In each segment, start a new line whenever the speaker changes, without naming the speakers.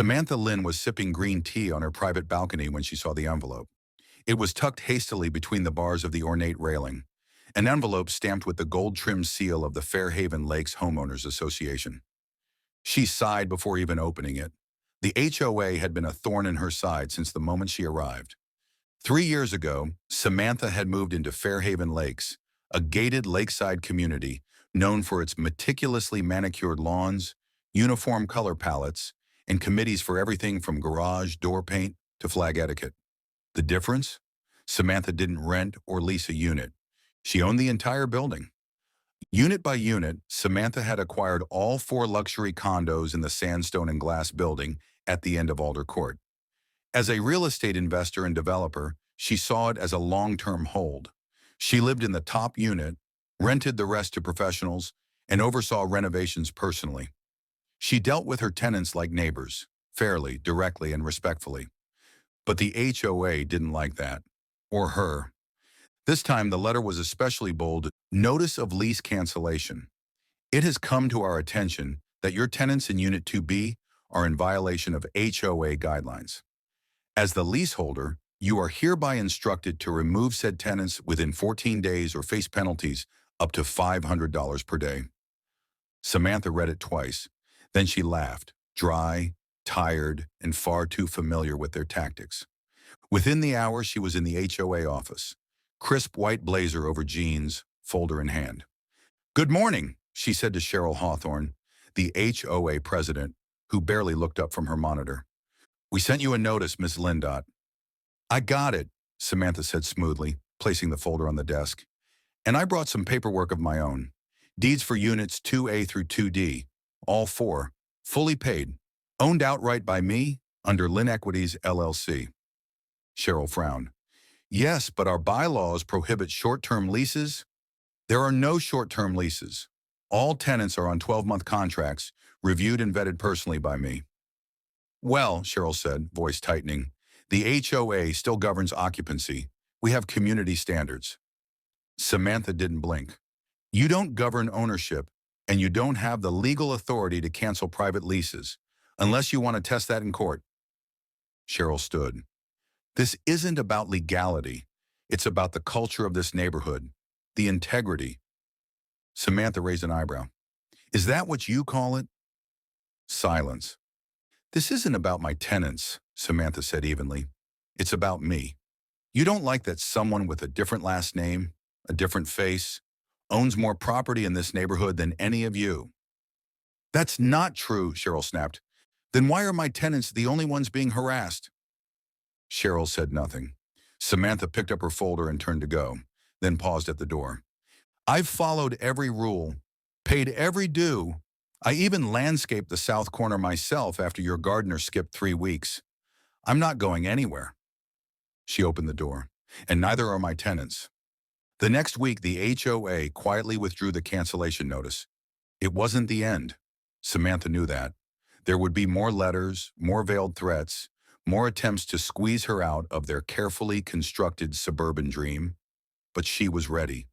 Samantha Lynn was sipping green tea on her private balcony when she saw the envelope. It was tucked hastily between the bars of the ornate railing, an envelope stamped with the gold-trimmed seal of the Fairhaven Lakes Homeowners Association. She sighed before even opening it. The HOA had been a thorn in her side since the moment she arrived. 3 years ago, Samantha had moved into Fairhaven Lakes, a gated lakeside community known for its meticulously manicured lawns, uniform color palettes, and committees for everything from garage door paint to flag etiquette. The difference? Samantha didn't rent or lease a unit. She owned the entire building. Unit by unit, Samantha had acquired all 4 luxury condos in the sandstone and glass building at the end of Alder Court. As a real estate investor and developer, she saw it as a long-term hold. She lived in the top unit, rented the rest to professionals, and oversaw renovations personally. She dealt with her tenants like neighbors, fairly, directly, and respectfully. But the HOA didn't like that. Or her. This time the letter was especially bold, notice of lease cancellation. It has come to our attention that your tenants in Unit 2B are in violation of HOA guidelines. As the leaseholder, you are hereby instructed to remove said tenants within 14 days or face penalties up to $500 per day. Samantha read it twice. Then she laughed, dry, tired, and far too familiar with their tactics. Within the hour, she was in the HOA office, crisp white blazer over jeans, folder in hand. "Good morning," she said to Cheryl Hawthorne, the HOA president, who barely looked up from her monitor. "We sent you a notice, Miss Lindott." "I got it," Samantha said smoothly, placing the folder on the desk. "And I brought some paperwork of my own. Deeds for units 2A through 2D, all 4, fully paid, owned outright by me under Lynn Equities, LLC. Cheryl frowned. "Yes, but our bylaws prohibit short-term leases." "There are no short-term leases. All tenants are on 12-month contracts, reviewed and vetted personally by me." "Well," Cheryl said, voice tightening, "the HOA still governs occupancy. We have community standards." Samantha didn't blink. "You don't govern ownership, and you don't have the legal authority to cancel private leases, unless you want to test that in court." Cheryl stood. "This isn't about legality. It's about the culture of this neighborhood, the integrity." Samantha raised an eyebrow. "Is that what you call it?" Silence. "This isn't about my tenants," Samantha said evenly. "It's about me. You don't like that someone with a different last name, a different face, owns more property in this neighborhood than any of you." "That's not true," Cheryl snapped. "Then why are my tenants the only ones being harassed?" Cheryl said nothing. Samantha picked up her folder and turned to go, then paused at the door. "I've followed every rule, paid every due. I even landscaped the south corner myself after your gardener skipped 3 weeks. I'm not going anywhere." She opened the door. "And neither are my tenants." The next week, the HOA quietly withdrew the cancellation notice. It wasn't the end. Samantha knew that. There would be more letters, more veiled threats, more attempts to squeeze her out of their carefully constructed suburban dream. But she was ready.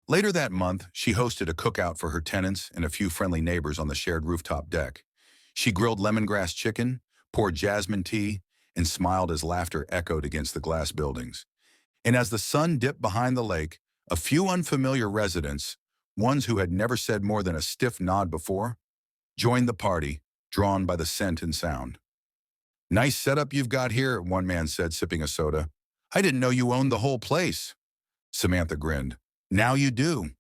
Later that month, she hosted a cookout for her tenants and a few friendly neighbors on the shared rooftop deck. She grilled lemongrass chicken, poured jasmine tea, and smiled as laughter echoed against the glass buildings. And as the sun dipped behind the lake, a few unfamiliar residents, ones who had never said more than a stiff nod before, joined the party, drawn by the scent and sound. "Nice setup you've got here," one man said, sipping a soda. "I didn't know you owned the whole place." Samantha grinned. "Now you do."